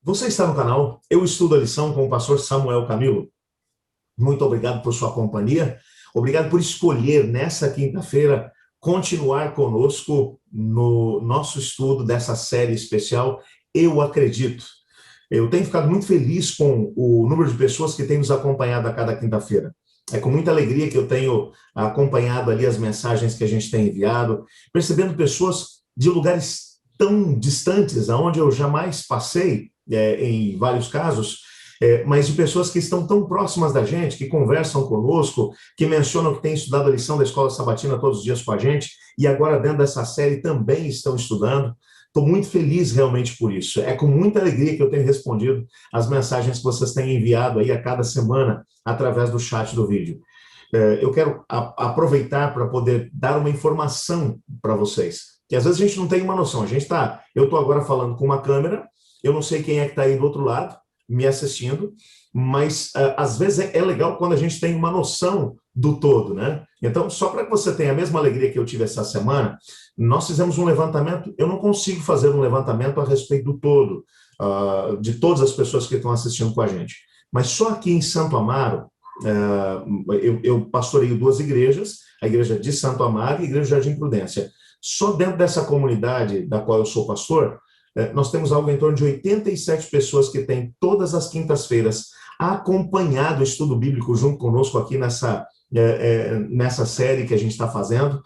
Você está no canal Eu Estudo a Lição com o pastor Samuel Camilo. Muito obrigado por sua companhia. Obrigado por escolher nessa quinta-feira continuar conosco no nosso estudo dessa série especial Eu Acredito. Eu tenho ficado muito feliz com o número de pessoas que têm nos acompanhado a cada quinta-feira. É com muita alegria que eu tenho acompanhado ali as mensagens que a gente tem enviado, percebendo pessoas de lugares tão distantes, aonde eu jamais passei, em vários casos, mas de pessoas que estão tão próximas da gente, que conversam conosco, que mencionam que têm estudado a lição da Escola Sabatina todos os dias com a gente, e agora dentro dessa série também estão estudando. Estou muito feliz realmente por isso. É com muita alegria que eu tenho respondido as mensagens que vocês têm enviado aí a cada semana através do chat do vídeo. Eu quero aproveitar para poder dar uma informação para vocês, que às vezes a gente não tem uma noção. Eu estou agora falando com uma câmera, eu não sei quem é que está aí do outro lado me assistindo, mas às vezes é legal quando a gente tem uma noção do todo, né? Então, só para que você tenha a mesma alegria que eu tive essa semana, nós fizemos um levantamento. Eu não consigo fazer um levantamento a respeito do todo, de todas as pessoas que estão assistindo com a gente, mas só aqui em Santo Amaro, eu pastoreio duas igrejas, a igreja de Santo Amaro e a igreja de Jardim Prudência. Só dentro dessa comunidade da qual eu sou pastor, nós temos algo em torno de 87 pessoas que têm todas as quintas-feiras acompanhado o estudo bíblico junto conosco aqui nessa série que a gente está fazendo.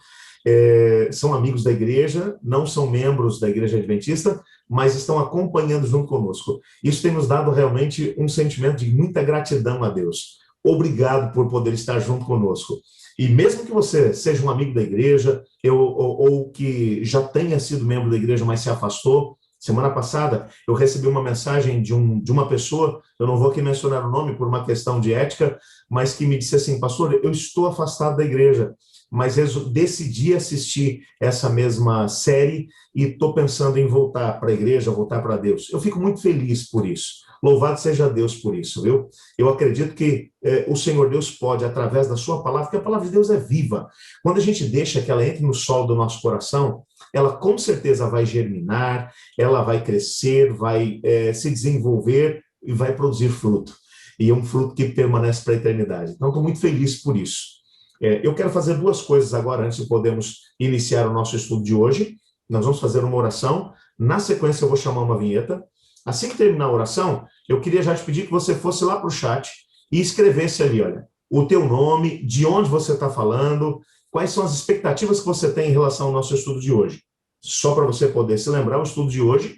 São amigos da igreja, não são membros da Igreja Adventista, mas estão acompanhando junto conosco. Isso tem nos dado realmente um sentimento de muita gratidão a Deus. Obrigado por poder estar junto conosco. E mesmo que você seja um amigo da igreja, ou que já tenha sido membro da igreja, mas se afastou, semana passada eu recebi uma mensagem de uma pessoa, eu não vou aqui mencionar o nome por uma questão de ética, mas que me disse assim: pastor, eu estou afastado da igreja, mas eu decidi assistir essa mesma série e estou pensando em voltar para a igreja, voltar para Deus. Eu fico muito feliz por isso. Louvado seja Deus por isso, viu? Eu acredito que o Senhor Deus pode, através da sua palavra, porque a palavra de Deus é viva. Quando a gente deixa que ela entre no solo do nosso coração, ela com certeza vai germinar, ela vai crescer, vai se desenvolver e vai produzir fruto. E é um fruto que permanece para a eternidade. Então, estou muito feliz por isso. Eu quero fazer duas coisas agora, antes de podermos iniciar o nosso estudo de hoje. Nós vamos fazer uma oração. Na sequência, eu vou chamar uma vinheta. Assim que terminar a oração, eu queria já te pedir que você fosse lá para o chat e escrevesse ali, olha, o teu nome, de onde você está falando, quais são as expectativas que você tem em relação ao nosso estudo de hoje. Só para você poder se lembrar, o estudo de hoje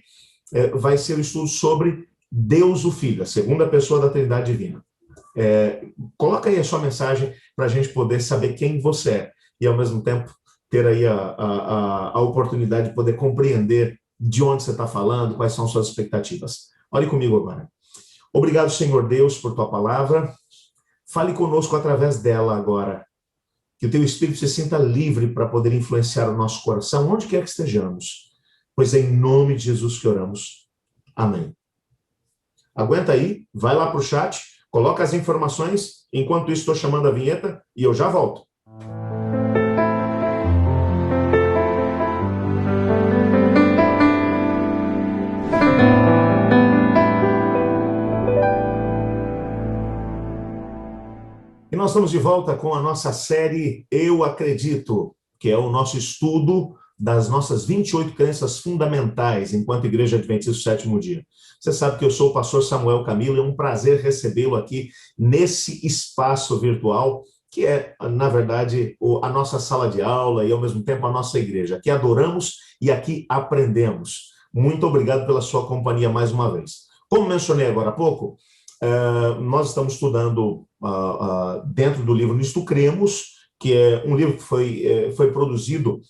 vai ser o estudo sobre Deus o Filho, a segunda pessoa da Trindade Divina. Coloca aí a sua mensagem para a gente poder saber quem você é e, ao mesmo tempo, ter aí a oportunidade de poder compreender de onde você está falando, quais são suas expectativas. Olhe comigo agora. Obrigado, Senhor Deus, por tua palavra. Fale conosco através dela agora. Que o teu Espírito se sinta livre para poder influenciar o nosso coração, onde quer que estejamos. Pois é em nome de Jesus que oramos. Amém. Aguenta aí, vai lá para o chat, coloca as informações, enquanto isso estou chamando a vinheta e eu já volto. E nós estamos de volta com a nossa série Eu Acredito, que é o nosso estudo das nossas 28 crenças fundamentais enquanto Igreja Adventista do Sétimo Dia. Você sabe que eu sou o pastor Samuel Camilo, é um prazer recebê-lo aqui nesse espaço virtual, que é, na verdade, a nossa sala de aula e, ao mesmo tempo, a nossa igreja. Aqui adoramos e aqui aprendemos. Muito obrigado pela sua companhia mais uma vez. Como mencionei agora há pouco, nós estamos estudando dentro do livro Nisto Cremos, que é um livro que foi produzido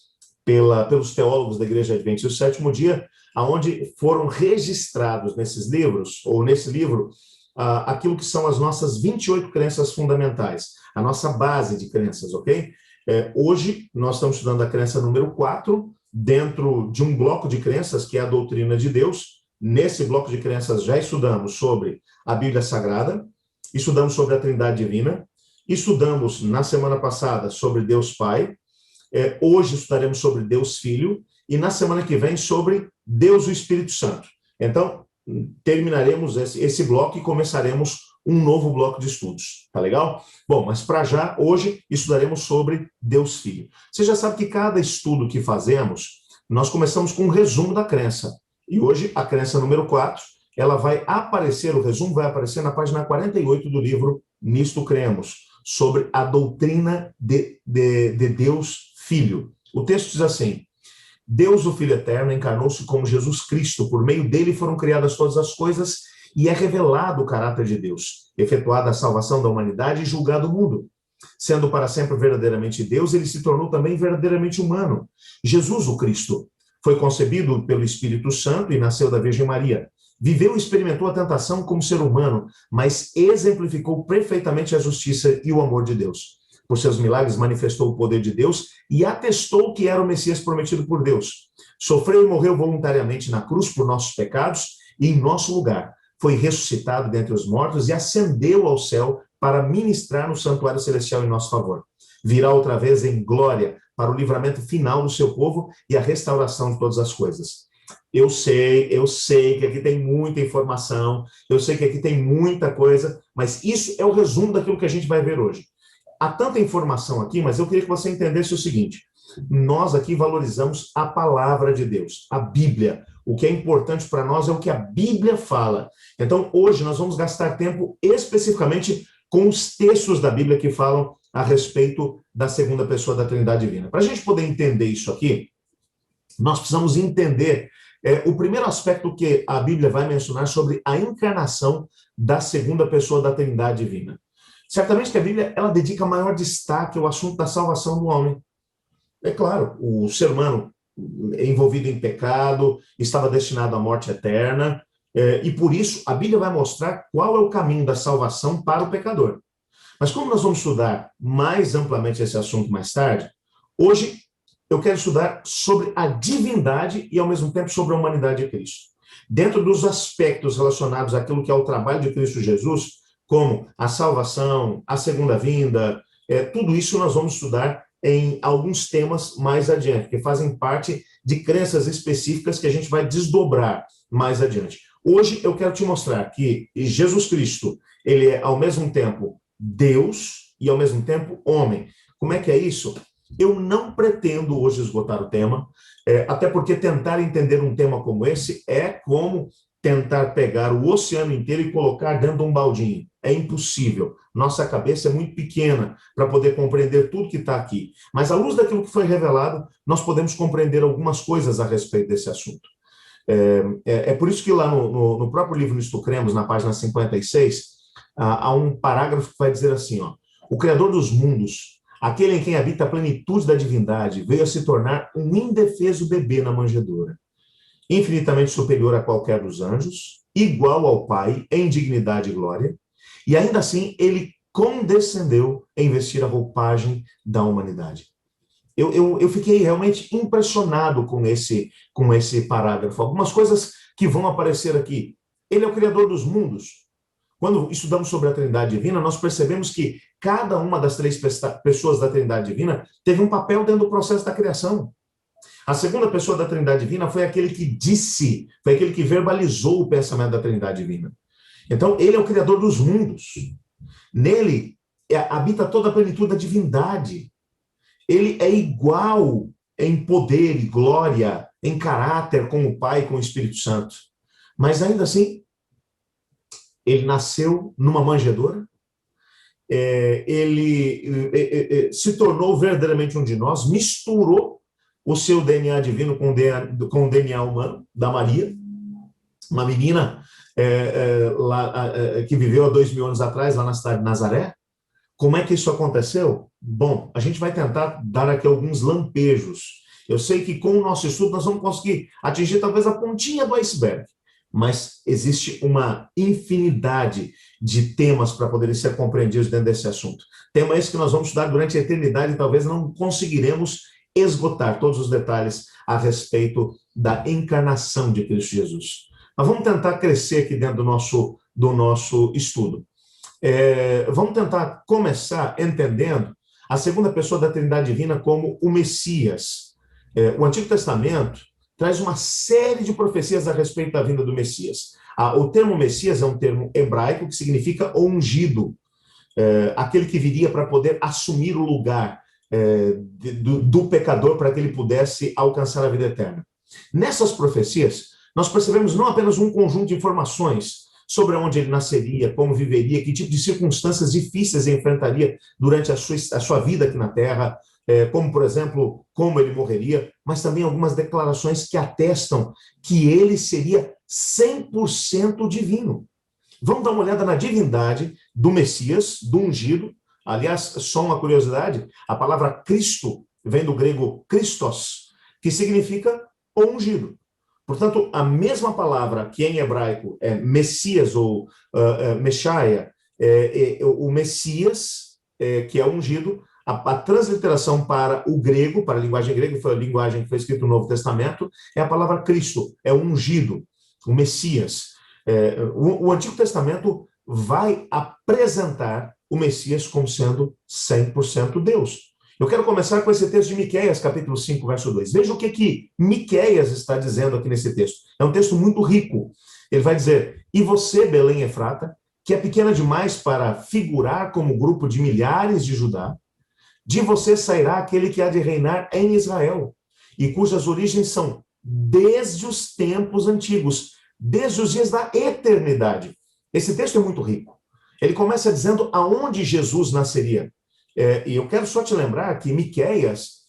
pelos teólogos da Igreja Adventista do Sétimo Dia, onde foram registrados nesses livros, ou nesse livro, aquilo que são as nossas 28 crenças fundamentais, a nossa base de crenças, ok? Hoje, nós estamos estudando a crença número 4, dentro de um bloco de crenças, que é a doutrina de Deus. Nesse bloco de crenças já estudamos sobre a Bíblia Sagrada, estudamos sobre a Trindade Divina, estudamos na semana passada sobre Deus Pai, hoje estudaremos sobre Deus Filho, e na semana que vem sobre Deus o Espírito Santo. Então, terminaremos esse bloco e começaremos um novo bloco de estudos, tá legal? Bom, mas para já, hoje, estudaremos sobre Deus Filho. Você já sabe que cada estudo que fazemos, nós começamos com um resumo da crença. E hoje, a crença número 4, ela vai aparecer, o resumo vai aparecer na página 48 do livro Nisto Cremos, sobre a doutrina de Deus Filho. O texto diz assim: Deus, o Filho Eterno, encarnou-se como Jesus Cristo, por meio dele foram criadas todas as coisas e é revelado o caráter de Deus, efetuada a salvação da humanidade e julgado o mundo. Sendo para sempre verdadeiramente Deus, ele se tornou também verdadeiramente humano. Jesus, o Cristo, foi concebido pelo Espírito Santo e nasceu da Virgem Maria. Viveu e experimentou a tentação como ser humano, mas exemplificou perfeitamente a justiça e o amor de Deus. Por seus milagres manifestou o poder de Deus e atestou que era o Messias prometido por Deus. Sofreu e morreu voluntariamente na cruz por nossos pecados e em nosso lugar. Foi ressuscitado dentre os mortos e ascendeu ao céu para ministrar no santuário celestial em nosso favor. Virá outra vez em glória para o livramento final do seu povo e a restauração de todas as coisas. Eu sei que aqui tem muita informação, eu sei que aqui tem muita coisa, mas isso é o resumo daquilo que a gente vai ver hoje. Há tanta informação aqui, mas eu queria que você entendesse o seguinte: nós aqui valorizamos a palavra de Deus, a Bíblia. O que é importante para nós é o que a Bíblia fala. Então, hoje nós vamos gastar tempo especificamente com os textos da Bíblia que falam a respeito da segunda pessoa da Trindade Divina. Para a gente poder entender isso aqui, nós precisamos entender o primeiro aspecto que a Bíblia vai mencionar sobre a encarnação da segunda pessoa da Trindade Divina. Certamente que a Bíblia ela dedica maior destaque ao assunto da salvação do homem. É claro, o ser humano envolvido em pecado estava destinado à morte eterna, e por isso a Bíblia vai mostrar qual é o caminho da salvação para o pecador. Mas como nós vamos estudar mais amplamente esse assunto mais tarde, hoje eu quero estudar sobre a divindade e ao mesmo tempo sobre a humanidade de Cristo. Dentro dos aspectos relacionados àquilo que é o trabalho de Cristo Jesus, como a salvação, a segunda vinda, tudo isso nós vamos estudar em alguns temas mais adiante, que fazem parte de crenças específicas que a gente vai desdobrar mais adiante. Hoje eu quero te mostrar que Jesus Cristo, ele é ao mesmo tempo Deus e ao mesmo tempo homem. Como é que é isso? Eu não pretendo hoje esgotar o tema, até porque tentar entender um tema como esse é como tentar pegar o oceano inteiro e colocar dentro de um baldinho. É impossível. Nossa cabeça é muito pequena para poder compreender tudo que está aqui. Mas, à luz daquilo que foi revelado, nós podemos compreender algumas coisas a respeito desse assunto. É por isso que lá no próprio livro Nisto Cremos, na página 56, há um parágrafo que vai dizer assim, ó: o Criador dos mundos, aquele em quem habita a plenitude da divindade, veio a se tornar um indefeso bebê na manjedoura, infinitamente superior a qualquer dos anjos, igual ao Pai em dignidade e glória, e ainda assim ele condescendeu em vestir a roupagem da humanidade. Eu fiquei realmente impressionado com esse parágrafo. Algumas coisas que vão aparecer aqui. Ele é o Criador dos mundos. Quando estudamos sobre a Trindade Divina, nós percebemos que cada uma das três pessoas da Trindade Divina teve um papel dentro do processo da criação. A segunda pessoa da Trindade Divina foi aquele que disse, foi aquele que verbalizou o pensamento da Trindade Divina. Então, ele é o Criador dos mundos. Nele habita toda a plenitude da divindade. Ele é igual em poder e glória, em caráter com o Pai e com o Espírito Santo. Mas ainda assim, ele nasceu numa manjedoura, ele se tornou verdadeiramente um de nós, misturou o seu DNA divino com o DNA humano, da Maria, uma menina que viveu há 2000 anos atrás, lá na cidade de Nazaré. Como é que isso aconteceu? Bom, a gente vai tentar dar aqui alguns lampejos. Eu sei que com o nosso estudo nós vamos conseguir atingir talvez a pontinha do iceberg, mas existe uma infinidade de temas para poderem ser compreendidos dentro desse assunto. Tema esse que nós vamos estudar durante a eternidade e talvez não conseguiremos esgotar todos os detalhes a respeito da encarnação de Cristo Jesus. Mas vamos tentar crescer aqui dentro do nosso estudo. Vamos tentar começar entendendo a segunda pessoa da Trindade Divina como o Messias. O Antigo Testamento traz uma série de profecias a respeito da vinda do Messias. O termo Messias é um termo hebraico que significa ungido, aquele que viria para poder assumir o lugar do pecador para que ele pudesse alcançar a vida eterna. Nessas profecias, nós percebemos não apenas um conjunto de informações sobre onde ele nasceria, como viveria, que tipo de circunstâncias difíceis ele enfrentaria durante a sua vida aqui na Terra, como, por exemplo, como ele morreria, mas também algumas declarações que atestam que ele seria 100% divino. Vamos dar uma olhada na divindade do Messias, do ungido. Aliás, só uma curiosidade, a palavra Cristo vem do grego Christos, que significa ungido. Portanto, a mesma palavra que em hebraico é Messias ou Messiah, o Messias, que é ungido, a transliteração para o grego, para a linguagem grega, que foi a linguagem que foi escrita no Novo Testamento, é a palavra Cristo, é o ungido, o Messias. O Antigo Testamento vai apresentar o Messias como sendo 100% Deus. Eu quero começar com esse texto de Miqueias, capítulo 5, verso 2. Veja o que Miqueias está dizendo aqui nesse texto. É um texto muito rico. Ele vai dizer: e você, Belém Efrata, que é pequena demais para figurar como grupo de milhares de Judá, de você sairá aquele que há de reinar em Israel, e cujas origens são desde os tempos antigos, desde os dias da eternidade. Esse texto é muito rico. Ele começa dizendo aonde Jesus nasceria. E eu quero só te lembrar que Miqueias,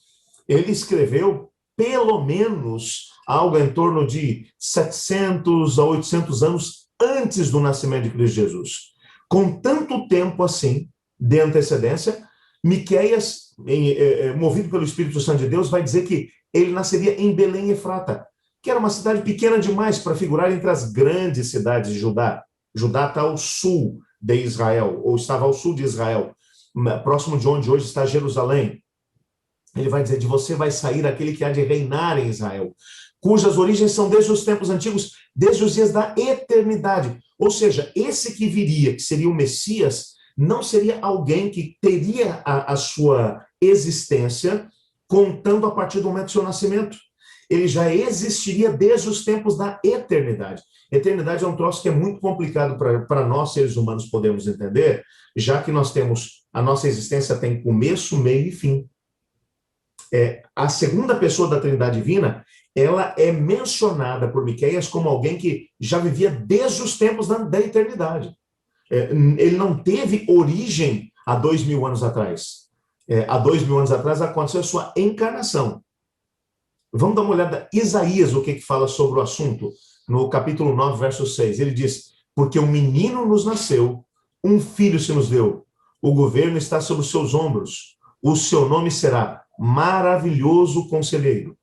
ele escreveu pelo menos algo em torno de 700 a 800 anos antes do nascimento de Cristo Jesus. Com tanto tempo assim, de antecedência, Miqueias, movido pelo Espírito Santo de Deus, vai dizer que ele nasceria em Belém Efrata, que era uma cidade pequena demais para figurar entre as grandes cidades de Judá. Judá está ao sul de Israel, ou estava ao sul de Israel, próximo de onde hoje está Jerusalém. Ele vai dizer: de você vai sair aquele que há de reinar em Israel, cujas origens são desde os tempos antigos, desde os dias da eternidade. Ou seja, esse que viria, que seria o Messias, não seria alguém que teria a sua existência contando a partir do momento do seu nascimento. Ele já existiria desde os tempos da eternidade. Eternidade é um troço que é muito complicado para nós, seres humanos, podermos entender, já que nós temos, a nossa existência tem começo, meio e fim. A segunda pessoa da Trindade Divina, ela é mencionada por Miqueias como alguém que já vivia desde os tempos da eternidade. Ele não teve origem há 2000 anos atrás. Há 2000 anos atrás aconteceu a sua encarnação. Vamos dar uma olhada em Isaías, o que fala sobre o assunto, no capítulo 9, verso 6. Ele diz: porque um menino nos nasceu, um filho se nos deu, o governo está sobre os seus ombros, o seu nome será Maravilhoso Conselheiro,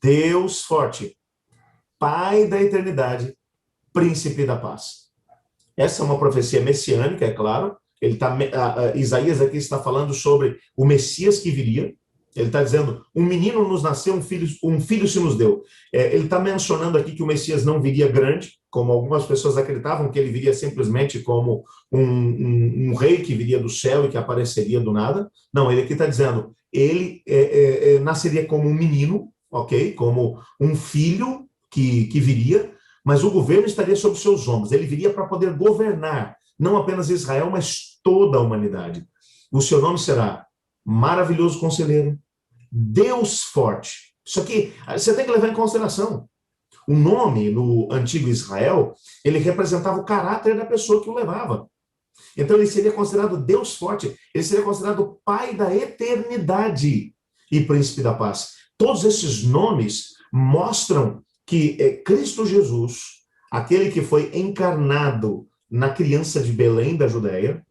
Deus Forte, Pai da Eternidade, Príncipe da Paz. Essa é uma profecia messiânica, é claro. Isaías aqui está falando sobre o Messias que viria. Ele está dizendo: um menino nos nasceu, um filho se nos deu. Ele está mencionando aqui que o Messias não viria grande, como algumas pessoas acreditavam, que ele viria simplesmente como um rei que viria do céu e que apareceria do nada. Não, ele aqui está dizendo, ele nasceria como um menino, ok? Como um filho que viria, mas o governo estaria sobre seus ombros. Ele viria para poder governar, não apenas Israel, mas toda a humanidade. O seu nome será Maravilhoso Conselheiro, Deus Forte. Isso aqui você tem que levar em consideração. O nome no antigo Israel, ele representava o caráter da pessoa que o levava. Então ele seria considerado Deus Forte, ele seria considerado Pai da Eternidade e Príncipe da Paz. Todos esses nomes mostram que Cristo Jesus, aquele que foi encarnado na criança de Belém da Judéia,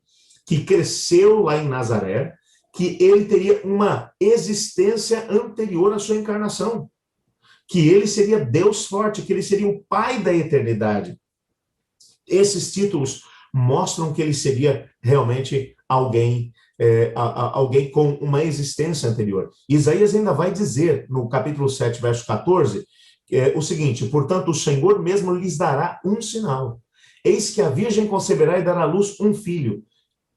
que cresceu lá em Nazaré, que ele teria uma existência anterior à sua encarnação, que ele seria Deus Forte, que ele seria o Pai da Eternidade. Esses títulos mostram que ele seria realmente alguém com uma existência anterior. Isaías ainda vai dizer, no capítulo 7, verso 14, o seguinte: portanto, o Senhor mesmo lhes dará um sinal. Eis que a virgem conceberá e dará à luz um filho,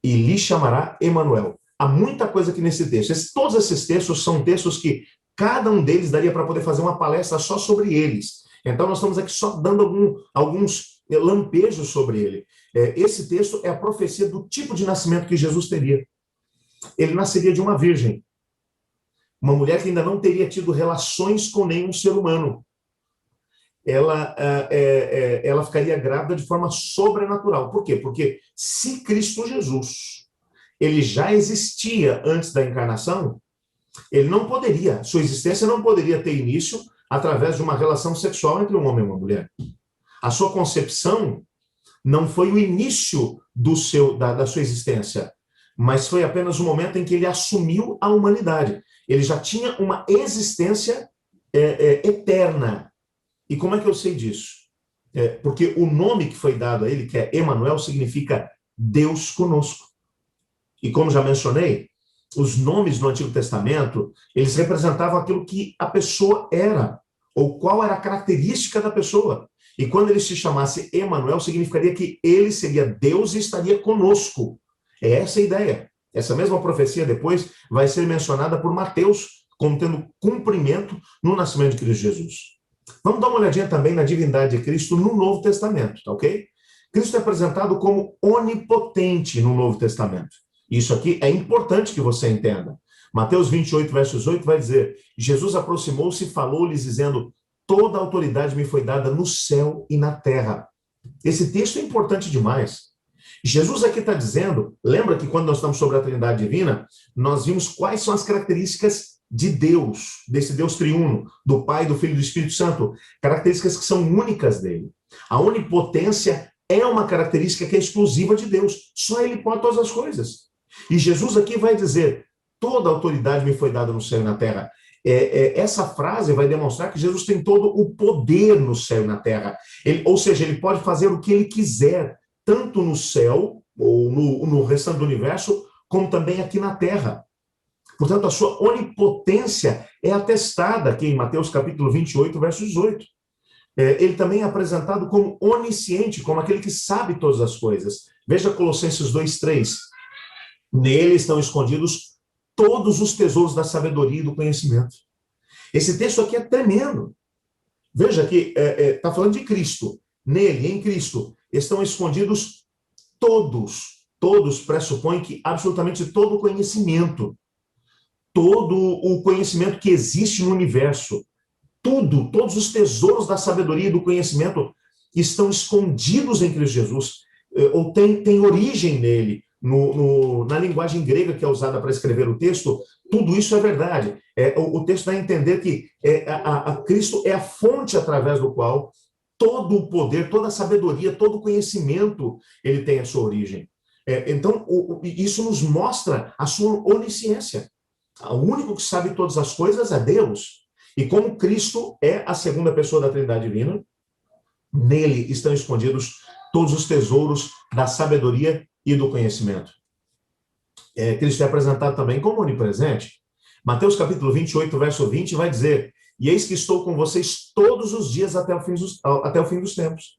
e lhe chamará Emanuel. Há muita coisa aqui nesse texto. Todos esses textos são textos que cada um deles daria para poder fazer uma palestra só sobre eles. Então, nós estamos aqui só dando alguns lampejos sobre ele. Esse texto é a profecia do tipo de nascimento que Jesus teria. Ele nasceria de uma virgem, uma mulher que ainda não teria tido relações com nenhum ser humano. Ela ficaria grávida de forma sobrenatural. Por quê? Porque se Cristo Jesus, ele já existia antes da encarnação, ele não poderia, sua existência não poderia ter início através de uma relação sexual entre um homem e uma mulher. A sua concepção não foi o início da sua existência, mas foi apenas o momento em que ele assumiu a humanidade. Ele já tinha uma existência eterna. E como é que eu sei disso? Porque o nome que foi dado a ele, que é Emanuel, significa Deus conosco. E como já mencionei, os nomes no Antigo Testamento, eles representavam aquilo que a pessoa era, ou qual era a característica da pessoa. E quando ele se chamasse Emanuel, significaria que ele seria Deus e estaria conosco. É essa a ideia. Essa mesma profecia depois vai ser mencionada por Mateus como tendo cumprimento no nascimento de Cristo Jesus. Vamos dar uma olhadinha também na divindade de Cristo no Novo Testamento, tá ok? Cristo é apresentado como onipotente no Novo Testamento. Isso aqui é importante que você entenda. Mateus 28, versos 8 vai dizer: Jesus aproximou-se e falou-lhes dizendo: toda a autoridade me foi dada no céu e na terra. Esse texto é importante demais. Jesus aqui está dizendo, lembra que quando nós estamos sobre a Trindade Divina, nós vimos quais são as características de Deus, desse Deus triuno, do Pai, do Filho e do Espírito Santo, características que são únicas dele. A onipotência é uma característica que é exclusiva de Deus, só ele pode todas as coisas. E Jesus aqui vai dizer: toda a autoridade me foi dada no céu e na terra. Essa frase vai demonstrar que Jesus tem todo o poder no céu e na terra. Ou seja, ele pode fazer o que ele quiser, tanto no céu, ou no restante do universo, como também aqui na terra. Portanto, a sua onipotência é atestada aqui em Mateus capítulo 28, verso 18. Ele também é apresentado como onisciente, como aquele que sabe todas as coisas. Veja Colossenses 2:3. Nele estão escondidos todos os tesouros da sabedoria e do conhecimento. Esse texto aqui é tremendo. Veja que está falando de Cristo. Nele, em Cristo, estão escondidos todos pressupõem que absolutamente todo o conhecimento, todo o conhecimento que existe no universo, todos os tesouros da sabedoria e do conhecimento estão escondidos em Cristo Jesus, ou tem origem nele. Na linguagem grega que é usada para escrever o texto, tudo isso é verdade. O texto dá a entender que Cristo é a fonte através do qual todo o poder, toda a sabedoria, todo o conhecimento, ele tem a sua origem. Então, isso nos mostra a sua onisciência. O único que sabe todas as coisas é Deus. E como Cristo é a segunda pessoa da Trindade Divina, nele estão escondidos todos os tesouros da sabedoria e do conhecimento. Cristo é apresentado também como onipresente. Mateus capítulo 28, verso 20, vai dizer: e eis que estou com vocês todos os dias até o fim dos tempos.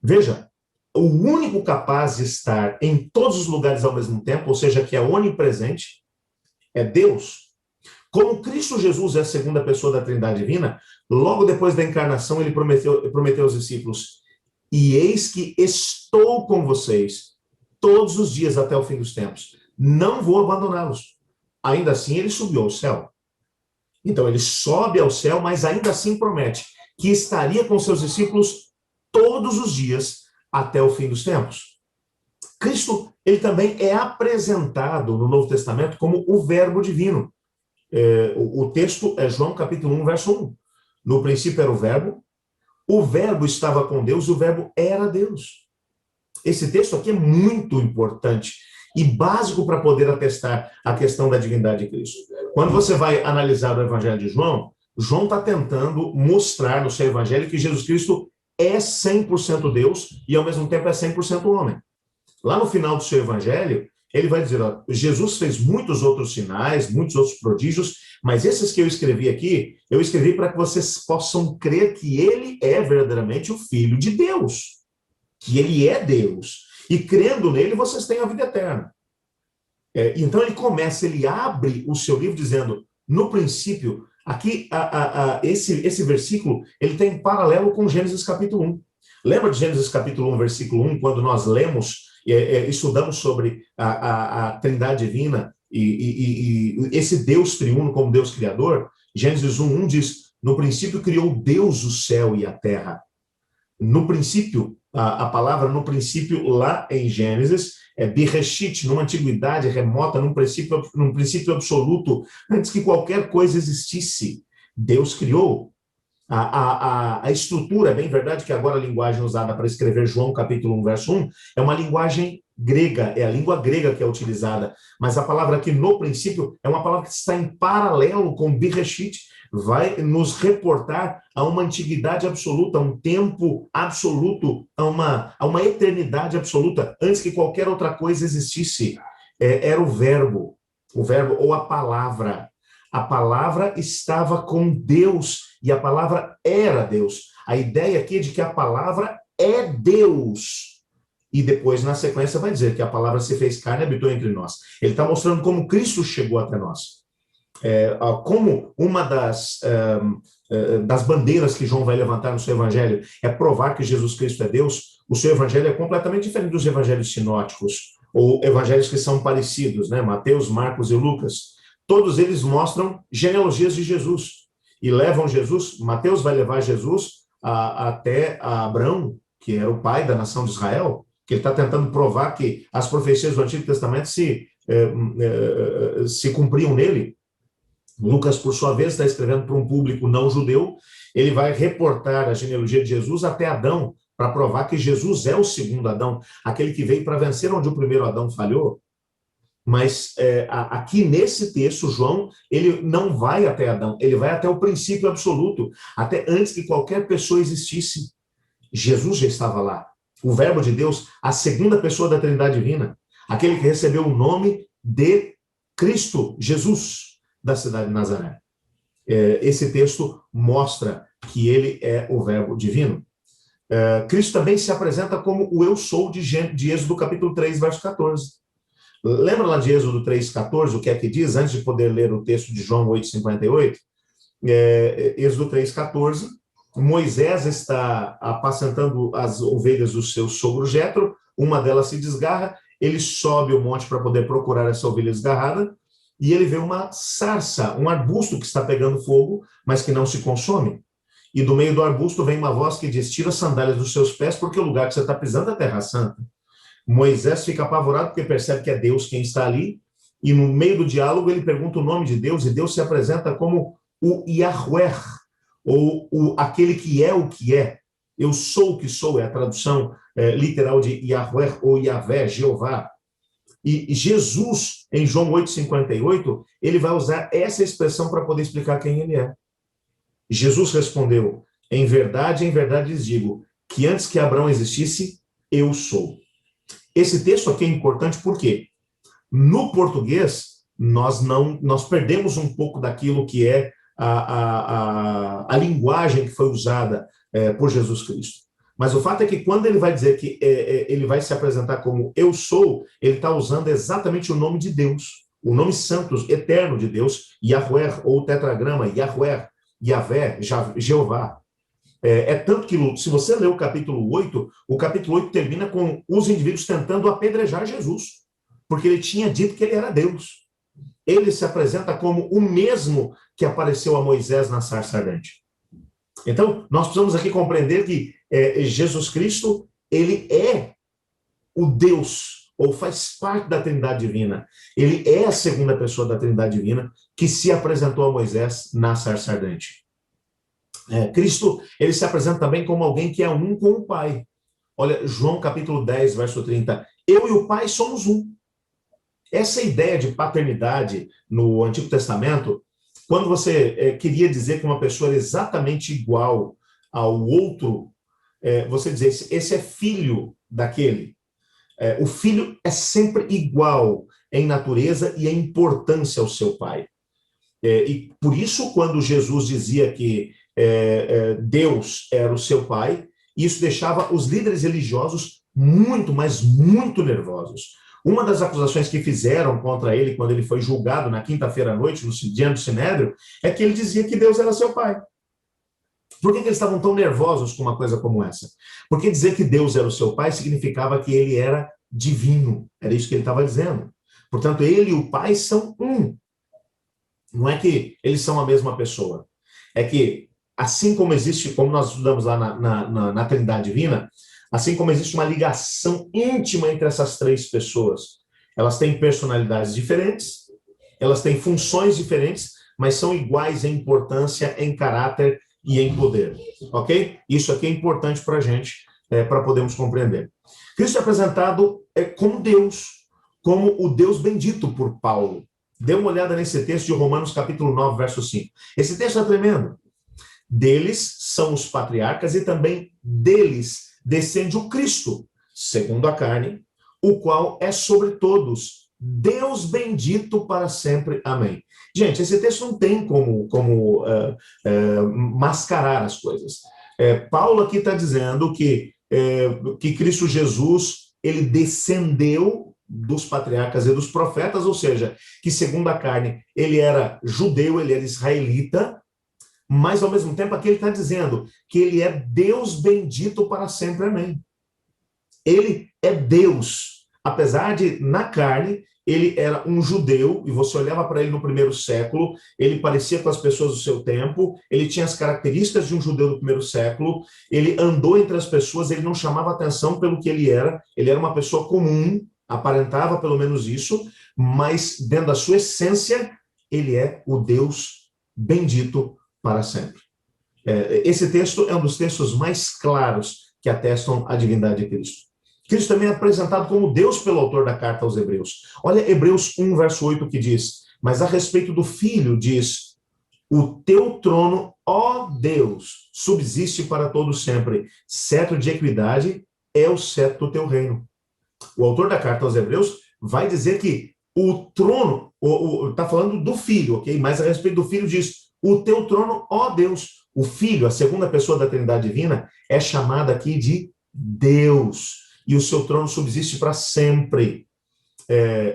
Veja, o único capaz de estar em todos os lugares ao mesmo tempo, ou seja, que é onipresente, é Deus. Como Cristo Jesus é a segunda pessoa da Trindade Divina, logo depois da encarnação ele prometeu aos discípulos: e eis que estou com vocês todos os dias até o fim dos tempos. Não vou abandoná-los. Ainda assim, ele subiu ao céu. Então, ele sobe ao céu, mas ainda assim promete que estaria com seus discípulos todos os dias até o fim dos tempos. Cristo, ele também é apresentado no Novo Testamento como o Verbo Divino. O texto é João capítulo 1, verso 1. No princípio era o Verbo estava com Deus, o Verbo era Deus. Esse texto aqui é muito importante e básico para poder atestar a questão da divindade de Cristo. Quando você vai analisar o Evangelho de João, João está tentando mostrar no seu Evangelho que Jesus Cristo é 100% Deus e ao mesmo tempo é 100% homem. Lá no final do seu Evangelho, ele vai dizer: ó, Jesus fez muitos outros sinais, muitos outros prodígios, mas esses que eu escrevi aqui, eu escrevi para que vocês possam crer que ele é verdadeiramente o Filho de Deus, que ele é Deus. E crendo nele, vocês têm a vida eterna. Então ele abre o seu livro dizendo: no princípio Aqui, esse versículo, ele tem paralelo com Gênesis capítulo 1. Lembra de Gênesis capítulo 1, versículo 1, quando nós lemos, estudamos sobre a Trindade divina e esse Deus triuno como Deus criador? Gênesis 1 diz, no princípio criou Deus o céu e a terra. No princípio, a palavra no princípio lá em Gênesis é Bereshit, numa antiguidade remota, num princípio absoluto, antes que qualquer coisa existisse. Deus criou. A estrutura, é bem verdade que agora a linguagem usada para escrever João capítulo 1, verso 1, é uma linguagem grega, é a língua grega que é utilizada, mas a palavra aqui no princípio é uma palavra que está em paralelo com Bereshit, vai nos reportar a uma antiguidade absoluta, a um tempo absoluto, a uma eternidade absoluta, antes que qualquer outra coisa existisse. Era o verbo ou a palavra. A palavra estava com Deus e a palavra era Deus. A ideia aqui é de que a palavra é Deus. E depois, na sequência, vai dizer que a palavra se fez carne e habitou entre nós. Ele está mostrando como Cristo chegou até nós. Como uma das bandeiras que João vai levantar no seu evangelho é provar que Jesus Cristo é Deus, o seu evangelho é completamente diferente dos evangelhos sinóticos, ou evangelhos que são parecidos, né? Mateus, Marcos e Lucas. Todos eles mostram genealogias de Jesus e levam Jesus. Mateus vai levar Jesus até Abraão, que era o pai da nação de Israel, que ele está tentando provar que as profecias do Antigo Testamento se cumpriam nele. Lucas, por sua vez, está escrevendo para um público não judeu. Ele vai reportar a genealogia de Jesus até Adão, para provar que Jesus é o segundo Adão, aquele que veio para vencer onde o primeiro Adão falhou. Mas aqui nesse texto, João, ele não vai até Adão, ele vai até o princípio absoluto, até antes que qualquer pessoa existisse. Jesus já estava lá. O Verbo de Deus, a segunda pessoa da Trindade divina, aquele que recebeu o nome de Cristo, Jesus, da cidade de Nazaré. Esse texto mostra que ele é o Verbo divino. Cristo também se apresenta como o eu sou de Êxodo capítulo 3, verso 14. Lembra lá de Êxodo 3,14, o que é que diz, antes de poder ler o texto de João 8,58? Êxodo 3,14, Moisés está apacentando as ovelhas do seu sogro Jetro, uma delas se desgarra, ele sobe o monte para poder procurar essa ovelha desgarrada, e ele vê uma sarça, um arbusto que está pegando fogo, mas que não se consome. E do meio do arbusto vem uma voz que diz, tira as sandálias dos seus pés, porque o lugar que você está pisando é terra santa. Moisés fica apavorado porque percebe que é Deus quem está ali, e no meio do diálogo ele pergunta o nome de Deus, e Deus se apresenta como o Yahweh, ou aquele que é o que é. Eu sou o que sou, é a tradução literal de Yahweh ou Yahvé, Jeová. E Jesus, em João 8,58, ele vai usar essa expressão para poder explicar quem ele é. Jesus respondeu, em verdade lhes digo, que antes que Abraão existisse, eu sou. Esse texto aqui é importante porque no português nós perdemos um pouco daquilo que é a linguagem que foi usada por Jesus Cristo. Mas o fato é que quando ele vai dizer que ele vai se apresentar como eu sou, ele está usando exatamente o nome de Deus, o nome santo, eterno de Deus, Yahweh, ou o tetragrama, Yahweh, Yahvé, Jeová. Tanto que, se você ler o capítulo 8 termina com os indivíduos tentando apedrejar Jesus, porque ele tinha dito que ele era Deus. Ele se apresenta como o mesmo que apareceu a Moisés na sarça ardente. Então, nós precisamos aqui compreender que Jesus Cristo, ele é o Deus, ou faz parte da Trindade divina. Ele é a segunda pessoa da Trindade divina que se apresentou a Moisés na sarça ardente. Cristo, ele se apresenta também como alguém que é um com o Pai. Olha, João capítulo 10, verso 30. Eu e o Pai somos um. Essa ideia de paternidade no Antigo Testamento, quando você queria dizer que uma pessoa era exatamente igual ao outro, você dizia, esse é filho daquele. O filho é sempre igual em natureza e em importância ao seu pai. E por isso, quando Jesus dizia que Deus era o seu pai, isso deixava os líderes religiosos muito, mas muito nervosos. Uma das acusações que fizeram contra ele quando ele foi julgado na quinta-feira à noite, diante do Sinédrio, é que ele dizia que Deus era seu pai. Por que eles estavam tão nervosos com uma coisa como essa? Porque dizer que Deus era o seu pai significava que ele era divino. Era isso que ele estava dizendo. Portanto, ele e o pai são um. Não é que eles são a mesma pessoa. É que, assim como existe, como nós estudamos lá na Trindade Divina, assim como existe uma ligação íntima entre essas três pessoas, elas têm personalidades diferentes, elas têm funções diferentes, mas são iguais em importância, em caráter e em poder. Ok? Isso aqui é importante para a gente, para podermos compreender. Cristo é apresentado como Deus, como o Deus bendito por Paulo. Dê uma olhada nesse texto de Romanos capítulo 9, verso 5. Esse texto é tremendo. Deles são os patriarcas e também deles descende o Cristo, segundo a carne, o qual é sobre todos, Deus bendito para sempre. Amém. Gente, esse texto não tem como mascarar as coisas. Paulo aqui está dizendo que Cristo Jesus, ele descendeu dos patriarcas e dos profetas, ou seja, que segundo a carne, ele era judeu, ele era israelita, mas ao mesmo tempo aqui ele está dizendo que ele é Deus bendito para sempre, amém. Ele é Deus, apesar de na carne ele era um judeu, e você olhava para ele no primeiro século, ele parecia com as pessoas do seu tempo, ele tinha as características de um judeu do primeiro século, ele andou entre as pessoas, ele não chamava atenção pelo que ele era uma pessoa comum, aparentava pelo menos isso, mas dentro da sua essência, ele é o Deus bendito para sempre. Esse texto é um dos textos mais claros que atestam a divindade de Cristo. Cristo também é apresentado como Deus pelo autor da carta aos Hebreus. Olha Hebreus 1, verso 8, que diz: mas a respeito do Filho, diz: o teu trono, ó Deus, subsiste para todo sempre. Cetro de equidade é o cetro do teu reino. O autor da carta aos Hebreus vai dizer que o trono, está falando do Filho, ok? Mas a respeito do Filho diz: o teu trono, ó Deus. O Filho, a segunda pessoa da Trindade Divina, é chamada aqui de Deus. E o seu trono subsiste para sempre.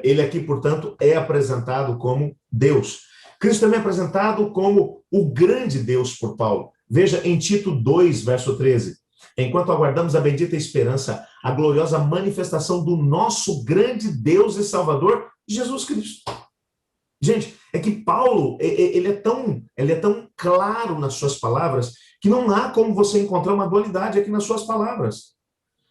Ele aqui, portanto, é apresentado como Deus. Cristo também é apresentado como o grande Deus por Paulo. Veja em Tito 2, verso 13. Enquanto aguardamos a bendita esperança, a gloriosa manifestação do nosso grande Deus e Salvador, Jesus Cristo. Gente, é que Paulo, ele é tão claro nas suas palavras, que não há como você encontrar uma dualidade aqui nas suas palavras.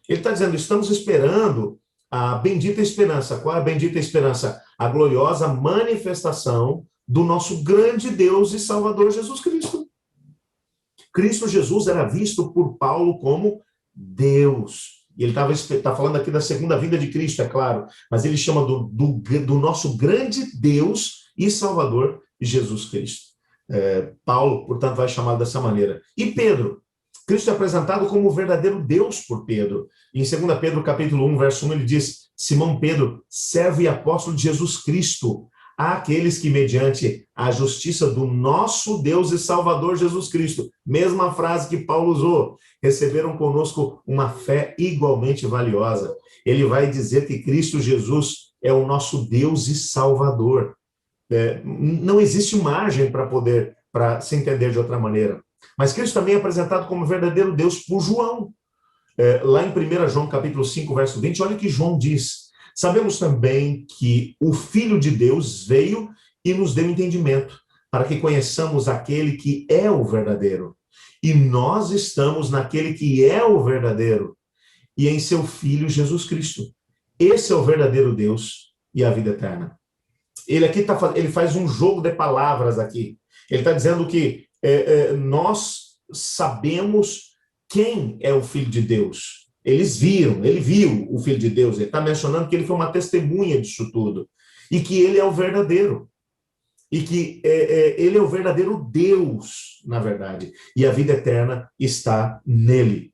Ele está dizendo, estamos esperando a bendita esperança. Qual é a bendita esperança? A gloriosa manifestação do nosso grande Deus e Salvador Jesus Cristo. Cristo Jesus era visto por Paulo como Deus. E ele está falando aqui da segunda vinda de Cristo, é claro, mas ele chama do nosso grande Deus e Salvador Jesus Cristo. Paulo, portanto, vai chamá-lo dessa maneira. E Pedro? Cristo é apresentado como o verdadeiro Deus por Pedro. Em 2 Pedro, capítulo 1, verso 1, ele diz: Simão Pedro, servo e apóstolo de Jesus Cristo, àqueles que, mediante a justiça do nosso Deus e Salvador Jesus Cristo, mesma frase que Paulo usou, receberam conosco uma fé igualmente valiosa. Ele vai dizer que Cristo Jesus é o nosso Deus e Salvador. Não existe margem para se entender de outra maneira. Mas Cristo também é apresentado como verdadeiro Deus por João. Lá em 1 João, capítulo 5, verso 20, olha o que João diz. Sabemos também que o Filho de Deus veio e nos deu entendimento, para que conheçamos aquele que é o verdadeiro. E nós estamos naquele que é o verdadeiro, e em seu Filho Jesus Cristo. Esse é o verdadeiro Deus e a vida eterna. Ele faz um jogo de palavras aqui. Ele está dizendo que nós sabemos quem é o Filho de Deus. Ele viu o Filho de Deus. Ele está mencionando que ele foi uma testemunha disso tudo. E que ele é o verdadeiro. E que ele é o verdadeiro Deus, na verdade. E a vida eterna está nele.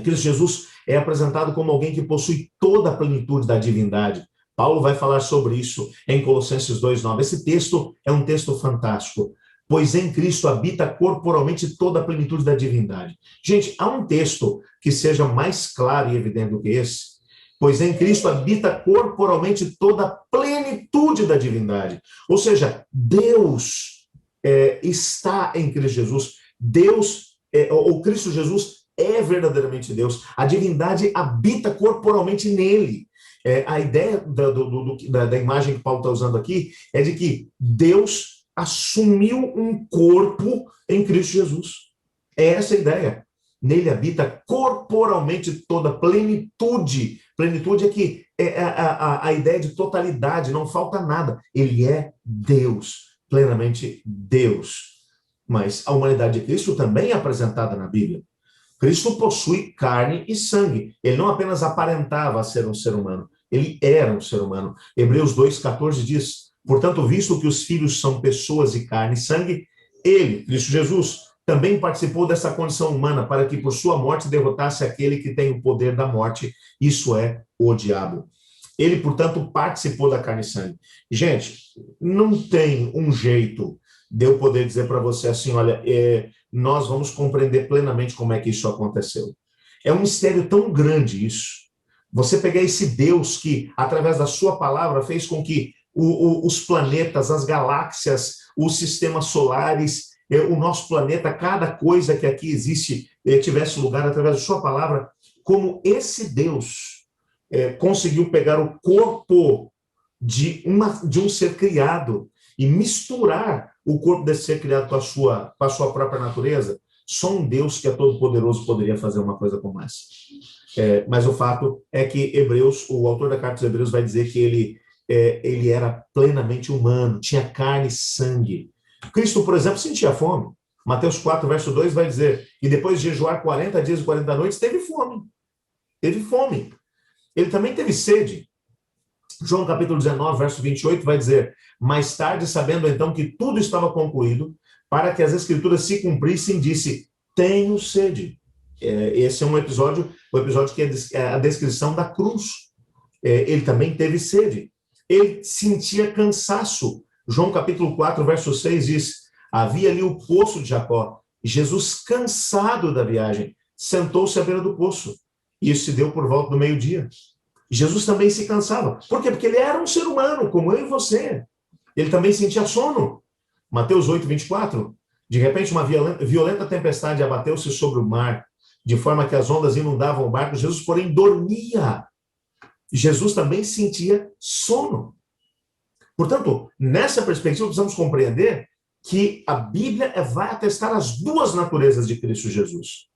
Cristo Jesus é apresentado como alguém que possui toda a plenitude da divindade. Paulo vai falar sobre isso em Colossenses 2:9. Esse texto é um texto fantástico. Pois em Cristo habita corporalmente toda a plenitude da divindade. Gente, há um texto que seja mais claro e evidente do que esse? pois em Cristo habita corporalmente toda a plenitude da divindade. Ou seja, Deus está em Cristo Jesus. Deus, ou Cristo Jesus, é verdadeiramente Deus. A divindade habita corporalmente nele. A ideia da imagem que Paulo está usando aqui é de que Deus assumiu um corpo em Cristo Jesus. É essa a ideia. Nele habita corporalmente toda a plenitude. Plenitude aqui é a ideia de totalidade, não falta nada. Ele é Deus, plenamente Deus. Mas a humanidade de Cristo também é apresentada na Bíblia. Cristo possui carne e sangue. Ele não apenas aparentava ser um ser humano, ele era um ser humano. Hebreus 2,14 diz: portanto, visto que os filhos são pessoas de carne e sangue, ele, Cristo Jesus, também participou dessa condição humana para que por sua morte derrotasse aquele que tem o poder da morte, isso é, o diabo. Ele, portanto, participou da carne e sangue. Gente, não tem um jeito de eu poder dizer para você assim, olha, nós vamos compreender plenamente como é que isso aconteceu. É um mistério tão grande isso. Você pegar esse Deus que, através da sua palavra, fez com que os planetas, as galáxias, os sistemas solares, o nosso planeta, cada coisa que aqui existe, tivesse lugar através da sua palavra, como esse Deus conseguiu pegar o corpo de um ser criado e misturar o corpo desse ser criado com a sua própria natureza, só um Deus que é todo-poderoso poderia fazer uma coisa como essa. Mas o fato é que o autor da carta dos Hebreus vai dizer que ele era plenamente humano, tinha carne e sangue. Cristo, por exemplo, sentia fome. Mateus 4, verso 2 vai dizer, e depois de jejuar 40 dias e 40 noites, teve fome. Teve fome. Ele também teve sede. João capítulo 19, verso 28 vai dizer, mais tarde, sabendo então que tudo estava concluído, para que as escrituras se cumprissem, disse, tenho sede. Esse é o episódio que é a descrição da cruz. Ele também teve sede. Ele sentia cansaço. João capítulo 4, verso 6 diz, havia ali o poço de Jacó. Jesus, cansado da viagem, sentou-se à beira do poço. Isso se deu por volta do meio-dia. Jesus também se cansava. Por quê? Porque ele era um ser humano, como eu e você. Ele também sentia sono. Mateus 8, 24. De repente, uma violenta tempestade abateu-se sobre o mar, de forma que as ondas inundavam o barco. Jesus, porém, dormia. Jesus também sentia sono. Portanto, nessa perspectiva, precisamos compreender que a Bíblia vai atestar as duas naturezas de Cristo Jesus.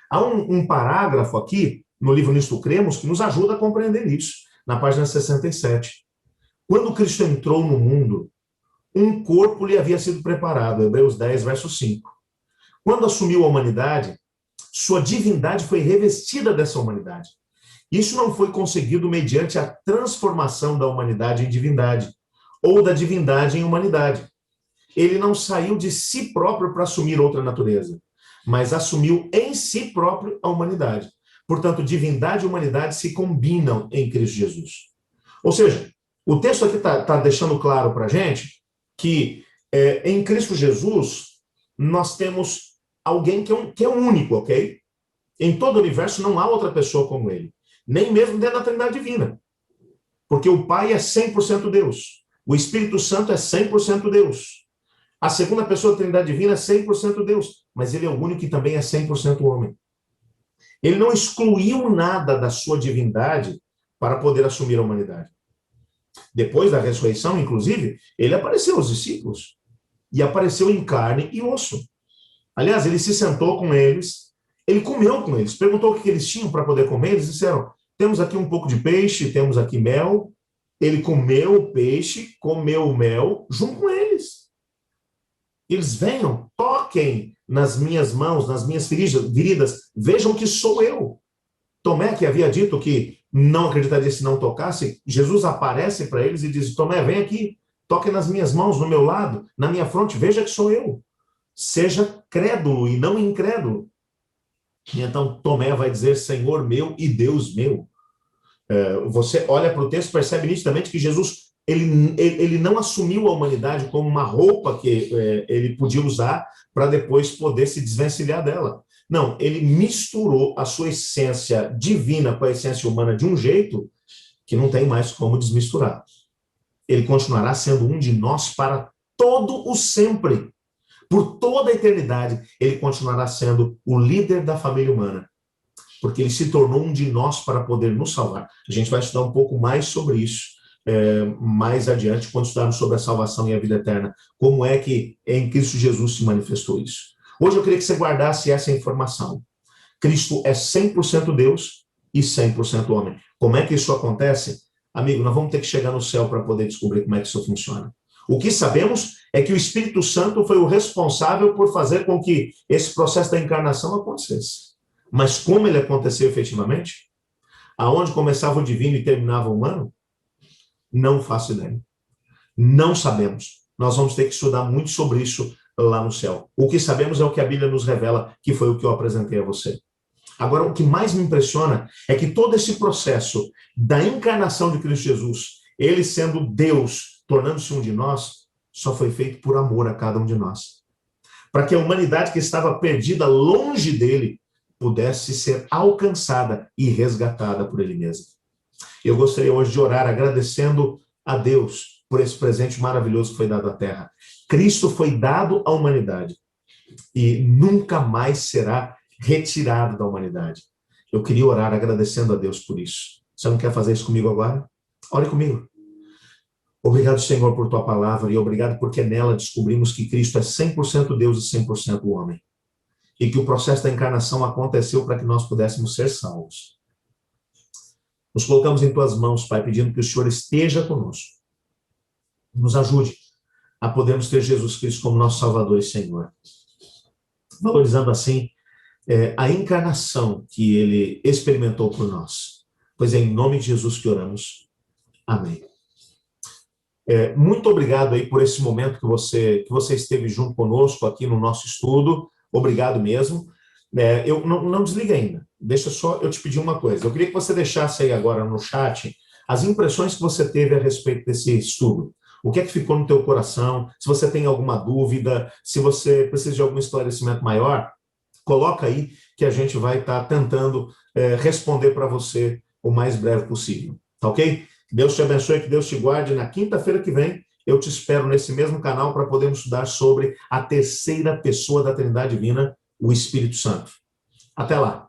Há um parágrafo aqui, no livro Nisto Cremos, que nos ajuda a compreender isso, na página 67. Quando Cristo entrou no mundo, um corpo lhe havia sido preparado, Hebreus 10, verso 5. Quando assumiu a humanidade, sua divindade foi revestida dessa humanidade. Isso não foi conseguido mediante a transformação da humanidade em divindade, ou da divindade em humanidade. Ele não saiu de si próprio para assumir outra natureza, mas assumiu em si próprio a humanidade. Portanto, divindade e humanidade se combinam em Cristo Jesus. Ou seja, o texto aqui está deixando claro para a gente que em Cristo Jesus nós temos alguém que é único, ok? Em todo o universo não há outra pessoa como ele, nem mesmo dentro da Trindade Divina. Porque o Pai é 100% Deus, o Espírito Santo é 100% Deus. A segunda pessoa da Trindade Divina é 100% Deus, mas ele é o único que também é 100% homem. Ele não excluiu nada da sua divindade para poder assumir a humanidade. Depois da ressurreição, inclusive, ele apareceu aos discípulos e apareceu em carne e osso. Aliás, ele se sentou com eles, ele comeu com eles, perguntou o que eles tinham para poder comer, eles disseram, temos aqui um pouco de peixe, temos aqui mel. Ele comeu o peixe, comeu o mel, junto com eles. Eles venham, toquem nas minhas mãos, nas minhas feridas, vejam que sou eu. Tomé, que havia dito que não acreditaria se não tocasse, Jesus aparece para eles e diz, Tomé, vem aqui, toque nas minhas mãos, no meu lado, na minha fronte, veja que sou eu. Seja crédulo e não incrédulo. E então Tomé vai dizer, Senhor meu e Deus meu. Você olha para o texto e percebe nitidamente que Jesus ele não assumiu a humanidade como uma roupa que ele podia usar para depois poder se desvencilhar dela. Não, ele misturou a sua essência divina com a essência humana de um jeito que não tem mais como desmisturar. Ele continuará sendo um de nós para todo o sempre. Por toda a eternidade, ele continuará sendo o líder da família humana, porque ele se tornou um de nós para poder nos salvar. A gente vai estudar um pouco mais sobre isso mais adiante, quando estudarmos sobre a salvação e a vida eterna. Como é que em Cristo Jesus se manifestou isso? Hoje eu queria que você guardasse essa informação. Cristo é 100% Deus e 100% homem. Como é que isso acontece? Amigo, nós vamos ter que chegar no céu para poder descobrir como é que isso funciona. O que sabemos é que o Espírito Santo foi o responsável por fazer com que esse processo da encarnação acontecesse. Mas como ele aconteceu efetivamente? Aonde começava o divino e terminava o humano? Não faço ideia. Não sabemos. Nós vamos ter que estudar muito sobre isso lá no céu. O que sabemos é o que a Bíblia nos revela, que foi o que eu apresentei a você. Agora, o que mais me impressiona é que todo esse processo da encarnação de Cristo Jesus, ele sendo Deus, tornando-se um de nós, só foi feito por amor a cada um de nós. Para que a humanidade que estava perdida longe dele pudesse ser alcançada e resgatada por ele mesmo. Eu gostaria hoje de orar agradecendo a Deus por esse presente maravilhoso que foi dado à Terra. Cristo foi dado à humanidade e nunca mais será retirado da humanidade. Eu queria orar agradecendo a Deus por isso. Você não quer fazer isso comigo agora? Ore comigo. Obrigado, Senhor, por tua palavra e obrigado porque nela descobrimos que Cristo é 100% Deus e 100% homem. E que o processo da encarnação aconteceu para que nós pudéssemos ser salvos. Nos colocamos em tuas mãos, Pai, pedindo que o Senhor esteja conosco. Nos ajude a podermos ter Jesus Cristo como nosso Salvador e Senhor. Valorizando assim a encarnação que ele experimentou por nós. Pois é em nome de Jesus que oramos. Amém. Muito obrigado aí por esse momento que você esteve junto conosco aqui no nosso estudo. Obrigado mesmo. Eu não desliga ainda. Deixa só eu te pedir uma coisa. Eu queria que você deixasse aí agora no chat as impressões que você teve a respeito desse estudo. O que é que ficou no teu coração? Se você tem alguma dúvida, se você precisa de algum esclarecimento maior, coloca aí que a gente vai estar tentando responder para você o mais breve possível. Tá ok? Que Deus te abençoe, que Deus te guarde. Na quinta-feira que vem, eu te espero nesse mesmo canal para podermos estudar sobre a terceira pessoa da Trindade Divina, o Espírito Santo. Até lá.